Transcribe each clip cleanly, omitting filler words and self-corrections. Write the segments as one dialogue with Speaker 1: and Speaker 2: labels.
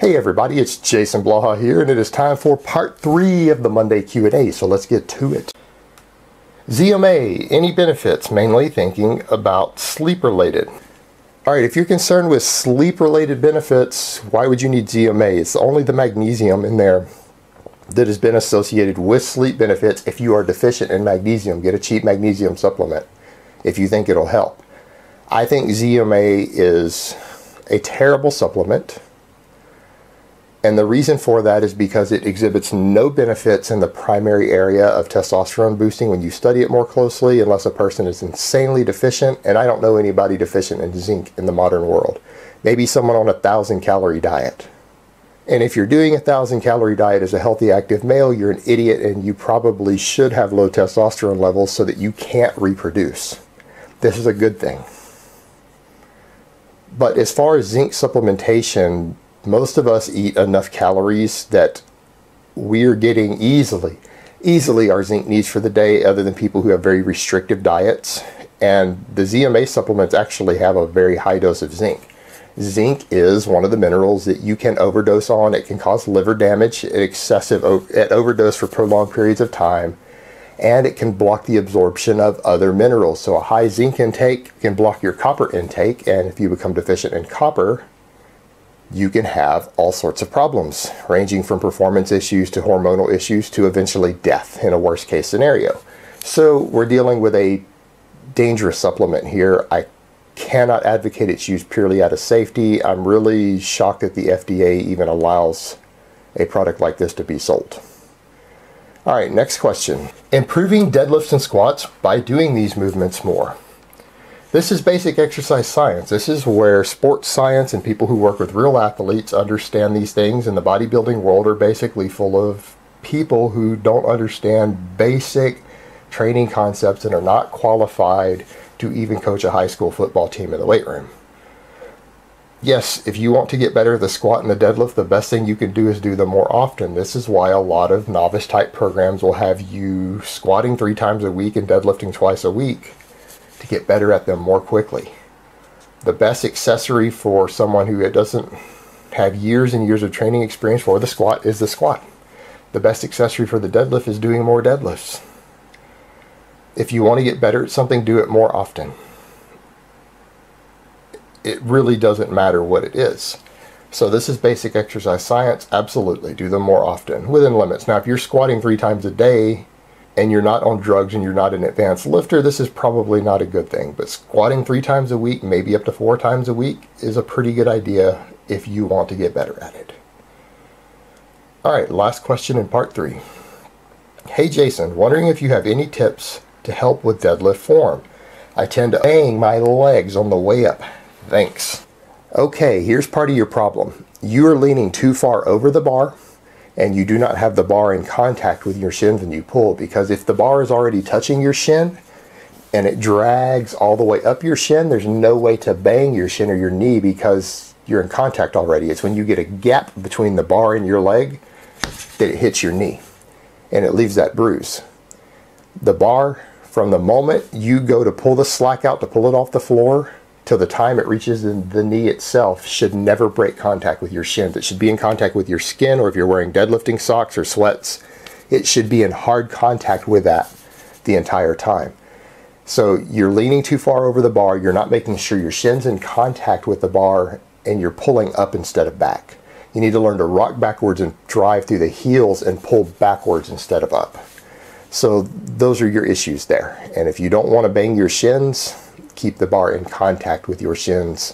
Speaker 1: Hey everybody, it's Jason Blaha here, and it is time for part 3 of the Monday Q&A, so let's get to it. ZMA, any benefits? Mainly thinking about sleep-related. Alright, if you're concerned with sleep-related benefits, why would you need ZMA? It's only the magnesium in there that has been associated with sleep benefits. If you are deficient in magnesium, get a cheap magnesium supplement if you think it'll help. I think ZMA is a terrible supplement. And the reason for that is because it exhibits no benefits in the primary area of testosterone boosting when you study it more closely, unless a person is insanely deficient. And I don't know anybody deficient in zinc in the modern world. Maybe someone on a 1,000-calorie diet. And if you're doing a 1,000-calorie diet as a healthy active male, you're an idiot, and you probably should have low testosterone levels so that you can't reproduce. This is a good thing. But as far as zinc supplementation, most of us eat enough calories that we're getting easily our zinc needs for the day, other than people who have very restrictive diets. And the ZMA supplements actually have a very high dose of zinc. Zinc is one of the minerals that you can overdose on. It can cause liver damage at overdose for prolonged periods of time, and it can block the absorption of other minerals. So a high zinc intake can block your copper intake, and if you become deficient in copper, you can have all sorts of problems, ranging from performance issues to hormonal issues to eventually death in a worst case scenario. So we're dealing with a dangerous supplement here. I cannot advocate its use purely out of safety. I'm really shocked that the FDA even allows a product like this to be sold. Alright, next question. Improving deadlifts and squats by doing these movements more. This is basic exercise science. This is where sports science and people who work with real athletes understand these things, and the bodybuilding world are basically full of people who don't understand basic training concepts and are not qualified to even coach a high school football team in the weight room. Yes, if you want to get better at the squat and the deadlift, the best thing you can do is do them more often. This is why a lot of novice type programs will have you squatting 3 times a week and deadlifting twice a week to get better at them more quickly. The best accessory for someone who doesn't have years and years of training experience for the squat is the squat. The best accessory for the deadlift is doing more deadlifts. If you want to get better at something, do it more often. It really doesn't matter what it is. So this is basic exercise science. Absolutely, do them more often, within limits. Now, if you're squatting 3 times a day and you're not on drugs and you're not an advanced lifter, this is probably not a good thing. But squatting 3 times a week, maybe up to 4 times a week, is a pretty good idea if you want to get better at it. Alright, last question in part 3. Hey Jason, wondering if you have any tips to help with deadlift form. I tend to bang my legs on the way up. Thanks. Okay, here's part of your problem. You are leaning too far over the bar, and you do not have the bar in contact with your shins when you pull, because if the bar is already touching your shin and it drags all the way up your shin, there's no way to bang your shin or your knee because you're in contact already. It's when you get a gap between the bar and your leg that it hits your knee and it leaves that bruise. The bar, from the moment you go to pull the slack out to pull it off the floor till the time it reaches the knee itself, should never break contact with your shins. It should be in contact with your skin, or if you're wearing deadlifting socks or sweats, it should be in hard contact with that the entire time. So you're leaning too far over the bar, you're not making sure your shin's in contact with the bar, and you're pulling up instead of back. You need to learn to rock backwards and drive through the heels and pull backwards instead of up. So those are your issues there. And if you don't want to bang your shins, keep the bar in contact with your shins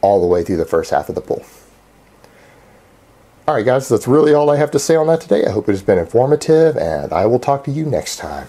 Speaker 1: all the way through the first half of the pull. Alright guys, that's really all I have to say on that today. I hope it has been informative, and I will talk to you next time.